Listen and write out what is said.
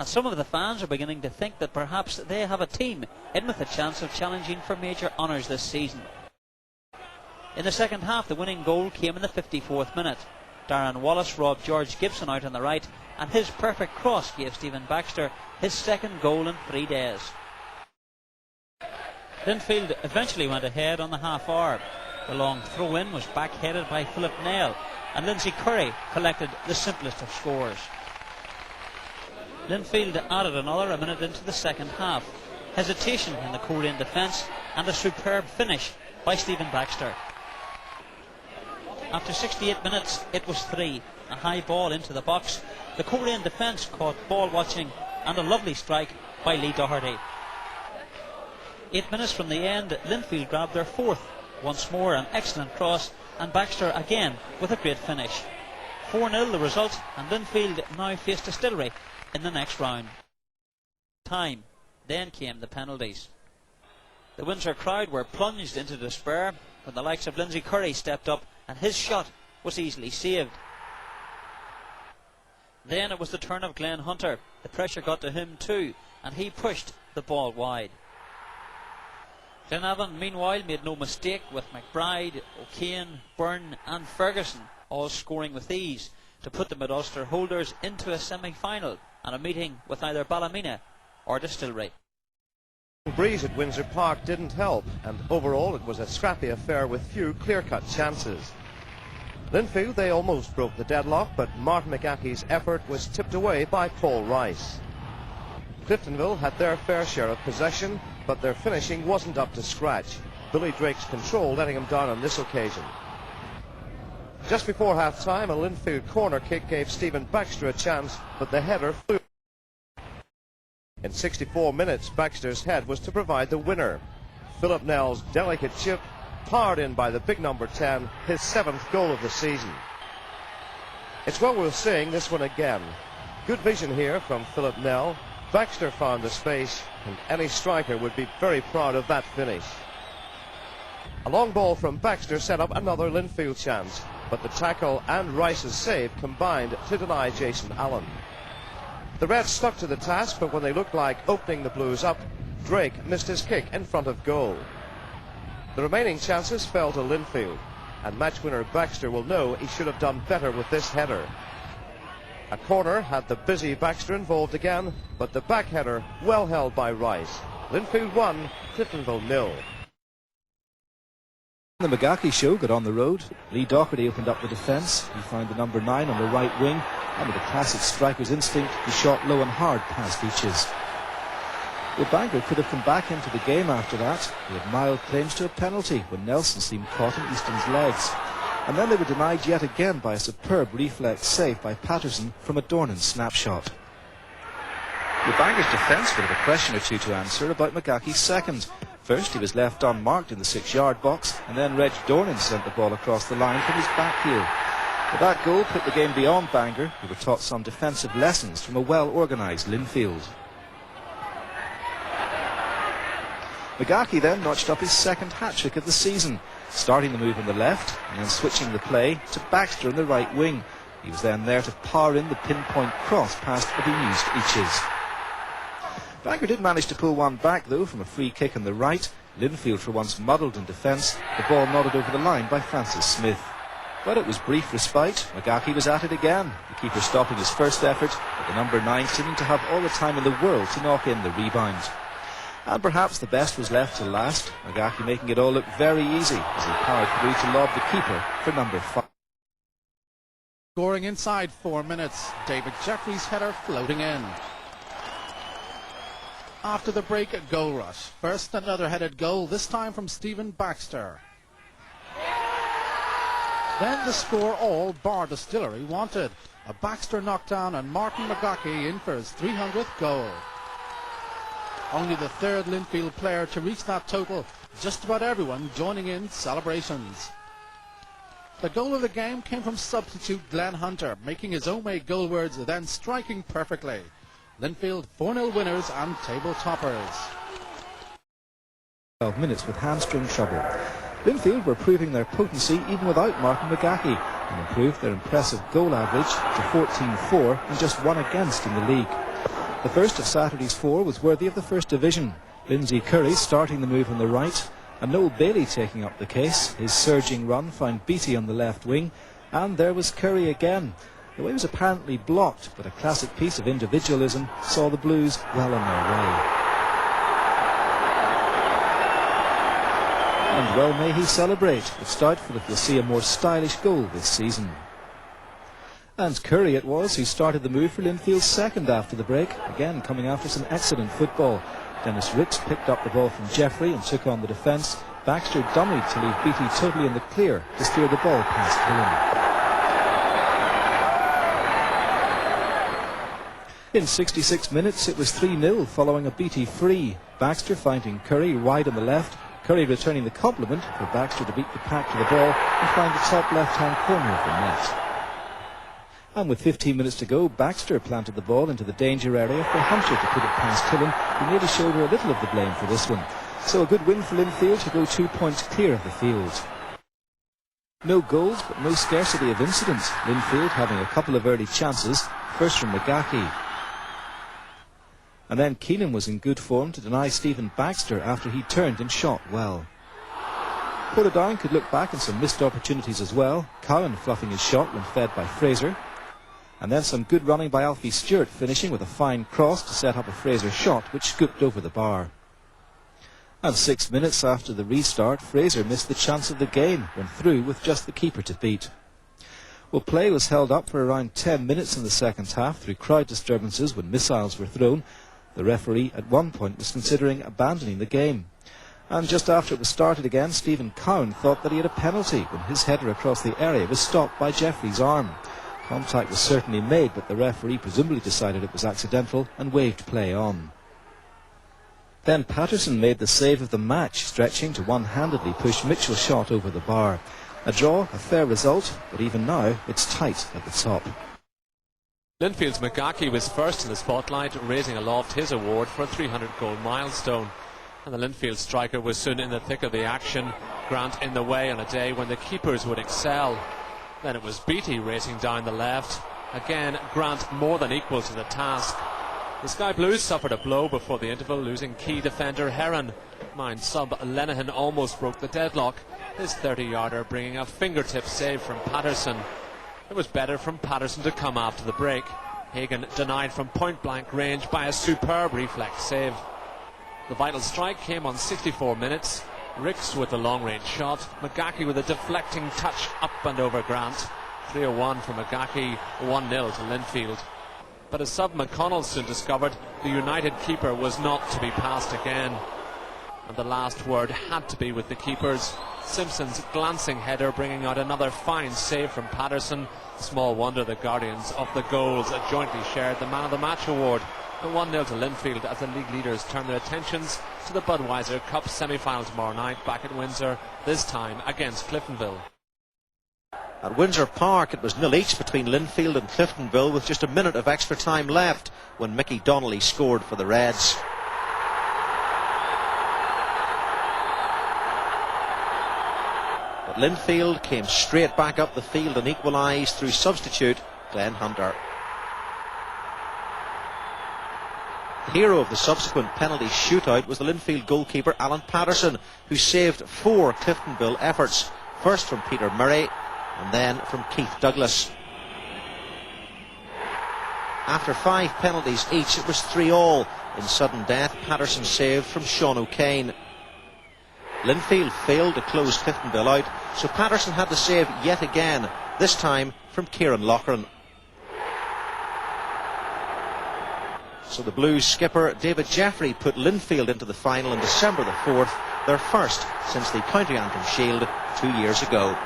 and some of the fans are beginning to think that perhaps they have a team in with a chance of challenging for major honours this season. In the second half, the winning goal came in the 54th minute. Darren Wallace robbed George Gibson out on the right, and his perfect cross gave Stephen Baxter his second goal in 3 days. Linfield eventually went ahead on the half hour. The long throw-in was back-headed by Philip Nell, and Lindsay Curry collected the simplest of scores. Linfield added another a minute into the second half. Hesitation in the Coleraine defence and a superb finish by Stephen Baxter. After 68 minutes, it was 3. A high ball into the box. The Coleraine defence caught ball watching and a lovely strike by Lee Doherty. 8 minutes from the end, Linfield grabbed their 4th. Once more an excellent cross, and Baxter again with a great finish. 4-0 the result, and Linfield now faced Distillery in the next round. Then came the penalties. The Windsor crowd were plunged into despair when the likes of Lindsay Curry stepped up, and his shot was easily saved. Then it was the turn of Glenn Hunter. The pressure got to him too, and he pushed the ball wide. Glenavon meanwhile made no mistake, with McBride, O'Kane, Byrne and Ferguson all scoring with ease to put the Mid-Ulster holders into a semi-final and a meeting with either Ballymena or Distillery. The breeze at Windsor Park didn't help, and overall it was a scrappy affair with few clear-cut chances. Linfield, they almost broke the deadlock, but Martin McGacky's effort was tipped away by Paul Rice. Cliftonville had their fair share of possession, but their finishing wasn't up to scratch. Billy Drake's control letting him down on this occasion. Just before half-time, a Linfield corner kick gave Stephen Baxter a chance, but the header flew. In 64 minutes, Baxter's head was to provide the winner. Philip Nell's delicate chip, powered in by the big number 10, his 7th goal of the season. It's well worth seeing this one again. Good vision here from Philip Nell. Baxter found the space, and any striker would be very proud of that finish. A long ball from Baxter set up another Linfield chance, but the tackle and Rice's save combined to deny Jason Allen. The Reds stuck to the task, but when they looked like opening the Blues up, Drake missed his kick in front of goal. The remaining chances fell to Linfield, and match winner Baxter will know he should have done better with this header. A corner had the busy Baxter involved again, but the back header well held by Rice. Linfield 1, Cliftonville 0. The McGackey show got on the road. Lee Doherty opened up the defence. He found the number 9 on the right wing, and with a classic striker's instinct, he shot low and hard past Beaches. Well, Bangor could have come back into the game after that. He had mild claims to a penalty when Nelson seemed caught in Easton's legs. And then they were denied yet again by a superb reflex save by Patterson from a Dornan snapshot. Well, Bangor's defence would have a question or two to answer about McGacky's second. First, he was left unmarked in the 6-yard box, and then Reg Dornan sent the ball across the line from his back heel. But that goal put the game beyond Bangor, who were taught some defensive lessons from a well-organised Linfield. McGackey then notched up his second hat-trick of the season, starting the move on the left and then switching the play to Baxter on the right wing. He was then there to power in the pinpoint cross past a bemused Eaches. Bangor did manage to pull one back though from a free kick on the right. Linfield for once muddled in defence, the ball nodded over the line by Francis Smith. But it was brief respite. McGackey was at it again, the keeper stopping his first effort, but the number 9 seeming to have all the time in the world to knock in the rebound. And perhaps the best was left to last, McGackey making it all look very easy as he powered through to lob the keeper for number 5. Scoring inside 4 minutes, David Jeffrey's header floating in. After the break, a goal rush. First, another headed goal, this time from Stephen Baxter. Then the score all bar Distillery wanted. A Baxter knockdown and Martin McGackey in for his 300th goal. Only the third Linfield player to reach that total, just about everyone joining in celebrations. The goal of the game came from substitute Glenn Hunter, making his own-made goal words, then striking perfectly. Linfield 4-0 winners and table toppers. 12 minutes with hamstring trouble. Linfield were proving their potency even without Martin McGackey and improved their impressive goal average to 14-4 and just 1 against in the league. The first of Saturday's 4 was worthy of the First Division. Lindsay Curry starting the move on the right, and Noel Bailey taking up the case. His surging run found Beattie on the left wing, and there was Curry again. The way was apparently blocked, but a classic piece of individualism saw the Blues well on their way. And well may he celebrate. It's doubtful if we'll see a more stylish goal this season. And Curry it was who started the move for Linfield's second after the break, again coming after some excellent football. Dennis Ricks picked up the ball from Jeffrey and took on the defence. Baxter dummied to leave Beattie totally in the clear to steer the ball past Hillen. In 66 minutes it was 3-0 following a Beattie free. Baxter finding Curry wide on the left, Curry returning the compliment for Baxter to beat the pack to the ball and find the top left-hand corner of the net. And with 15 minutes to go, Baxter planted the ball into the danger area for Hunter to put it past Hillen, who nearly shoulder a little of the blame for this one. So a good win for Linfield to go 2 points clear of the field. No goals, but no scarcity of incidents. Linfield having a couple of early chances, first from McGahey. And then Keenan was in good form to deny Stephen Baxter after he turned and shot well. Portadown could look back on some missed opportunities as well. Cowan fluffing his shot when fed by Fraser. And then some good running by Alfie Stewart, finishing with a fine cross to set up a Fraser shot which scooped over the bar. And 6 minutes after the restart, Fraser missed the chance of the game, went through with just the keeper to beat. Well, play was held up for around 10 minutes in the second half through crowd disturbances when missiles were thrown. The referee at one point was considering abandoning the game. And just after it was started again, Stephen Cowan thought that he had a penalty when his header across the area was stopped by Jeffrey's arm. Contact was certainly made, but the referee presumably decided it was accidental and waved play on. Then Patterson made the save of the match, stretching to one-handedly push Mitchell's shot over the bar. A draw, a fair result, but even now it's tight at the top. Linfield's McGahey was first in the spotlight, raising aloft his award for a 300-goal milestone. And the Linfield striker was soon in the thick of the action, Grant in the way on a day when the keepers would excel. Then it was Beattie racing down the left. Again, Grant more than equal to the task. The Sky Blues suffered a blow before the interval, losing key defender Heron. Mind sub Lenihan almost broke the deadlock, his 30-yarder bringing a fingertip save from Patterson. It was better from Patterson to come after the break. Hagan denied from point-blank range by a superb reflex save. The vital strike came on 64 minutes. Ricks with the long-range shot, McGahey with a deflecting touch up and over Grant. 3-1 for McGahey, 1-0 to Linfield. But as sub McConnell soon discovered, the United keeper was not to be passed again. And the last word had to be with the keepers. Simpson's glancing header bringing out another fine save from Patterson. Small wonder the guardians of the goals jointly shared the Man of the Match award. The 1-0 to Linfield as the league leaders turn their attentions to the Budweiser Cup semi-final tomorrow night back at Windsor, this time against Cliftonville. At Windsor Park it was 0 each between Linfield and Cliftonville with just a minute of extra time left when Mickey Donnelly scored for the Reds. But Linfield came straight back up the field and equalised through substitute Glenn Hunter. The hero of the subsequent penalty shootout was the Linfield goalkeeper Alan Patterson, who saved 4 Cliftonville efforts, first from Peter Murray and then from Keith Douglas. After 5 penalties each, it was 3-all. In sudden death, Patterson saved from Sean O'Kane. Linfield failed to close Cliftonville out, so Patterson had to save yet again, this time from Kieran Loughran. So the Blues skipper David Jeffrey put Linfield into the final on December the 4th, their first since the County Antrim Shield 2 years ago.